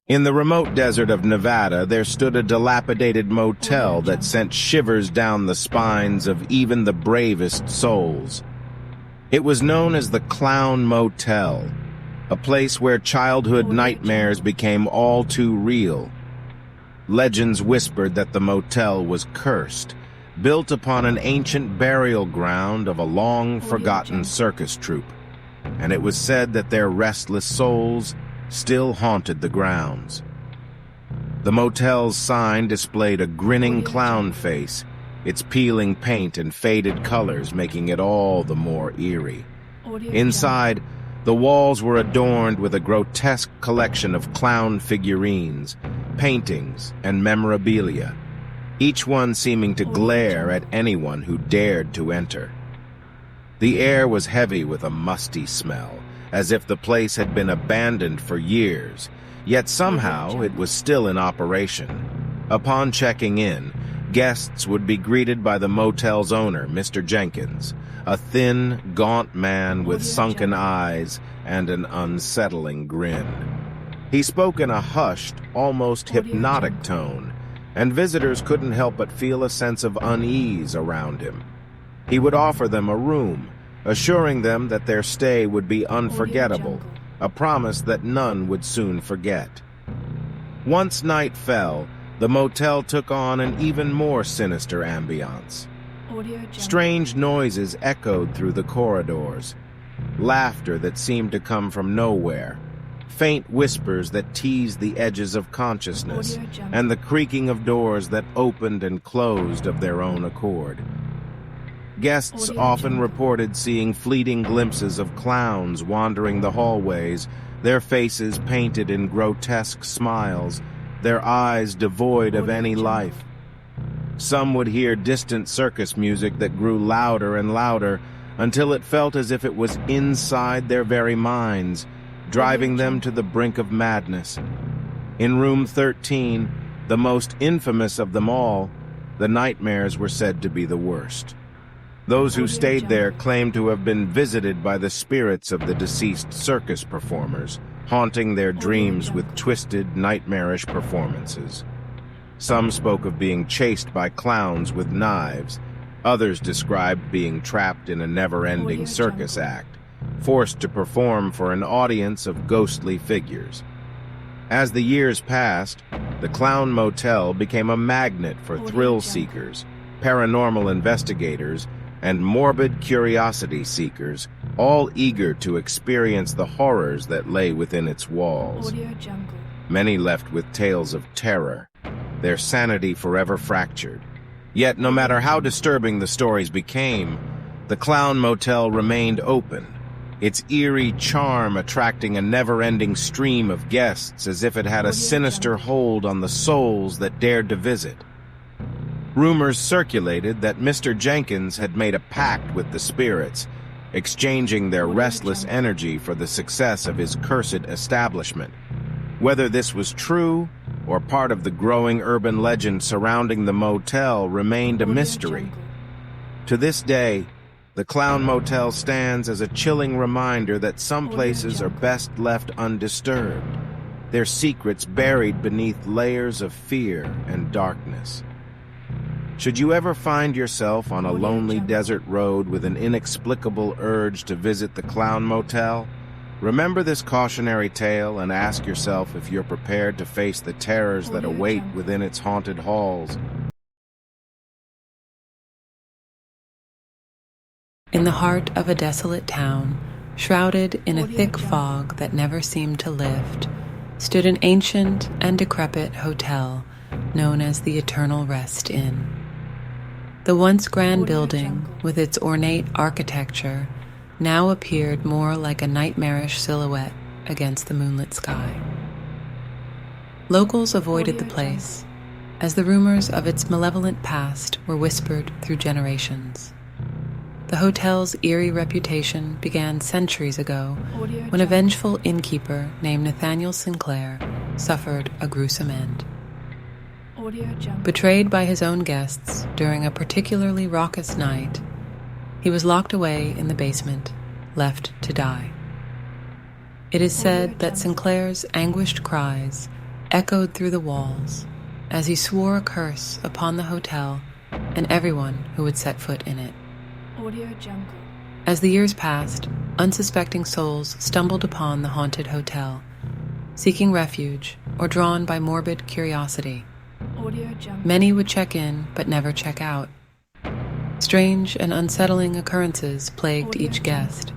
In the remote desert of Nevada, there stood a dilapidated motel that sent shivers down the spines of even the bravest souls. It was known as the Clown Motel, a place where childhood nightmares became all too real. Legends whispered that the motel was cursed, built upon an ancient burial ground of a long-forgotten circus troupe, and it was said that their restless souls still haunted the grounds. The motel's sign displayed a grinning clown face, its peeling paint and faded colors making it all the more eerie. Inside, the walls were adorned with a grotesque collection of clown figurines, paintings, and memorabilia, each one seeming to glare at anyone who dared to enter. The air was heavy with a musty smell, as if the place had been abandoned for years, yet somehow it was still in operation. Upon checking in, guests would be greeted by the motel's owner, Mr. Jenkins, a thin, gaunt man with sunken eyes and an unsettling grin. He spoke in a hushed, almost hypnotic tone, and visitors couldn't help but feel a sense of unease around him. He would offer them a room, assuring them that their stay would be unforgettable, a promise that none would soon forget. Once night fell, the motel took on an even more sinister ambiance. Strange noises echoed through the corridors, laughter that seemed to come from nowhere, faint whispers that teased the edges of consciousness, and the creaking of doors that opened and closed of their own accord. Guests often reported seeing fleeting glimpses of clowns wandering the hallways, their faces painted in grotesque smiles, their eyes devoid of any life. Some would hear distant circus music that grew louder and louder until it felt as if it was inside their very minds, driving them to the brink of madness. In room 13, the most infamous of them all, the nightmares were said to be the worst. Those who stayed there claimed to have been visited by the spirits of the deceased circus performers, haunting their dreams with twisted, nightmarish performances. Some spoke of being chased by clowns with knives. Others described being trapped in a never-ending circus act, forced to perform for an audience of ghostly figures. As the years passed, the Clown Motel became a magnet for thrill seekers, paranormal investigators, and morbid curiosity seekers, all eager to experience the horrors that lay within its walls. Many left with tales of terror, their sanity forever fractured. Yet, no matter how disturbing the stories became, the Clown Motel remained open, its eerie charm attracting a never-ending stream of guests as if it had a sinister hold on the souls that dared to visit. Rumors circulated that Mr. Jenkins had made a pact with the spirits, exchanging their restless energy for the success of his cursed establishment. Whether this was true or part of the growing urban legend surrounding the motel remained a mystery. To this day, the Clown Motel stands as a chilling reminder that some places are best left undisturbed, their secrets buried beneath layers of fear and darkness. Should you ever find yourself on a lonely desert road with an inexplicable urge to visit the Clown Motel, remember this cautionary tale and ask yourself if you're prepared to face the terrors that await within its haunted halls. In the heart of a desolate town, shrouded in a thick fog that never seemed to lift, stood an ancient and decrepit hotel known as the Eternal Rest Inn. The once grand building, with its ornate architecture, now appeared more like a nightmarish silhouette against the moonlit sky. Locals avoided the place, as the rumors of its malevolent past were whispered through generations. The hotel's eerie reputation began centuries ago when a vengeful innkeeper named Nathaniel Sinclair suffered a gruesome end. Betrayed by his own guests during a particularly raucous night, he was locked away in the basement, left to die. It is said that Sinclair's anguished cries echoed through the walls as he swore a curse upon the hotel and everyone who would set foot in it. Audio Jungle. As the years passed, unsuspecting souls stumbled upon the haunted hotel, seeking refuge or drawn by morbid curiosity. Audio Jungle. Many would check in but never check out. Strange and unsettling occurrences plagued each guest.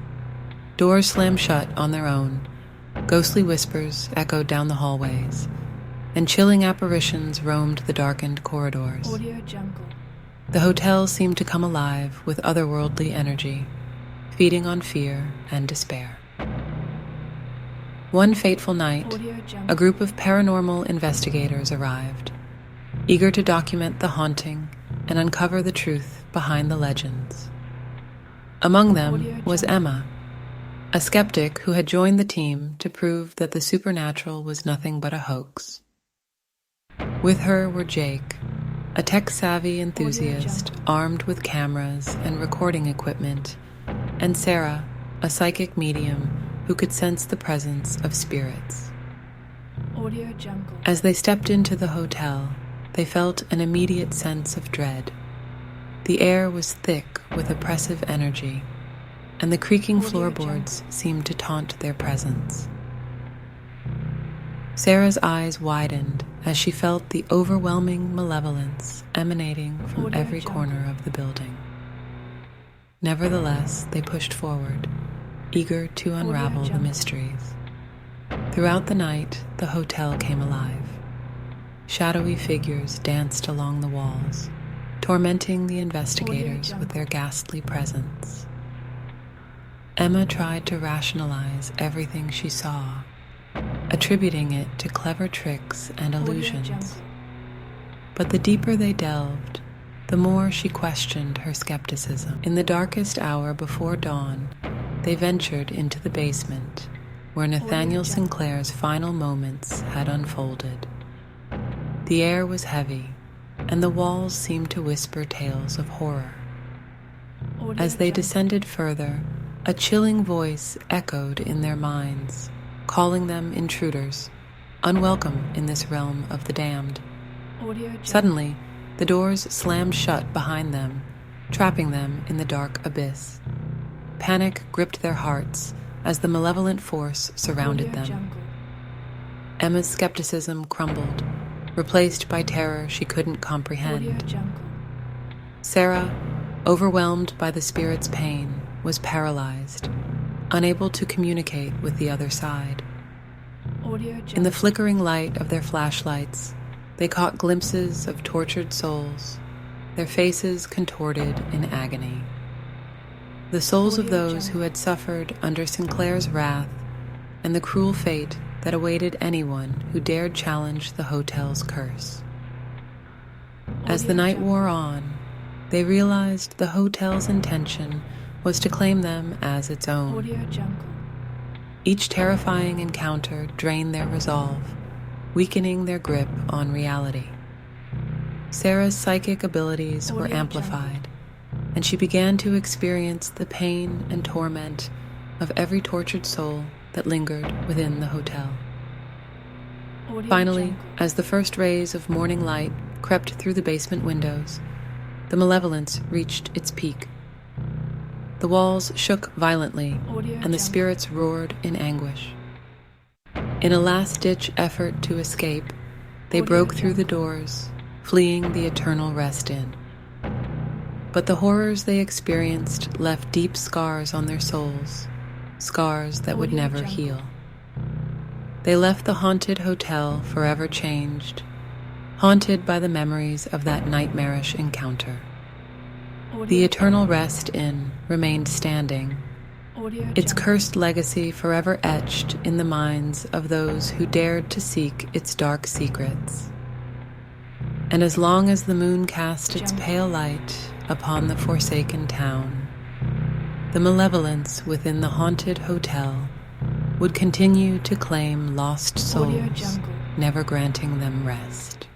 Doors slammed shut on their own, ghostly whispers echoed down the hallways, and chilling apparitions roamed the darkened corridors. Audio Jungle. The hotel seemed to come alive with otherworldly energy, feeding on fear and despair. One fateful night, Audio Jungle. a group of paranormal investigators arrived, eager to document the haunting and uncover the truth behind the legends. Among them was Emma, a skeptic who had joined the team to prove that the supernatural was nothing but a hoax. With her were Jake, a tech-savvy enthusiast armed with cameras and recording equipment, and Sarah, a psychic medium who could sense the presence of spirits. Audio Jungle. As they stepped into the hotel, they felt an immediate sense of dread. The air was thick with oppressive energy, and the creaking floorboards seemed to taunt their presence. Sarah's eyes widened as she felt the overwhelming malevolence emanating from every corner of the building. Nevertheless, they pushed forward, eager to unravel the mysteries. Throughout the night, the hotel came alive. Shadowy figures danced along the walls, tormenting the investigators with their ghastly presence. Emma tried to rationalize everything she saw, attributing it to clever tricks and illusions. But the deeper they delved, the more she questioned her skepticism. In the darkest hour before dawn, they ventured into the basement, where Nathaniel Sinclair's final moments had unfolded. The air was heavy, and the walls seemed to whisper tales of horror. As they descended further, a chilling voice echoed in their minds, calling them intruders, unwelcome in this realm of the damned. Suddenly, the doors slammed shut behind them, trapping them in the dark abyss. Panic gripped their hearts as the malevolent force surrounded them. Emma's skepticism crumbled, replaced by terror she couldn't comprehend. Sarah, overwhelmed by the spirit's pain, was paralyzed, unable to communicate with the other side. In the flickering light of their flashlights, they caught glimpses of tortured souls, their faces contorted in agony. The souls of those who had suffered under Sinclair's wrath and the cruel fate that awaited anyone who dared challenge the hotel's curse. As the night wore on, they realized the hotel's intention was to claim them as its own. Each terrifying encounter drained their resolve, weakening their grip on reality. Sarah's psychic abilities were amplified, and she began to experience the pain and torment of every tortured soul that lingered within the hotel. Finally, as the first rays of morning light crept through the basement windows, the malevolence reached its peak. The walls shook violently, and the spirits roared in anguish. In a last-ditch effort to escape, they broke through the doors, fleeing the eternal rest inn. But the horrors they experienced left deep scars on their souls, scars that would never heal. They left the haunted hotel forever changed, haunted by the memories of that nightmarish encounter. The eternal rest inn remained standing, its cursed legacy forever etched in the minds of those who dared to seek its dark secrets. And as long as the moon cast its pale light upon the forsaken town, the malevolence within the haunted hotel would continue to claim lost souls, never granting them rest.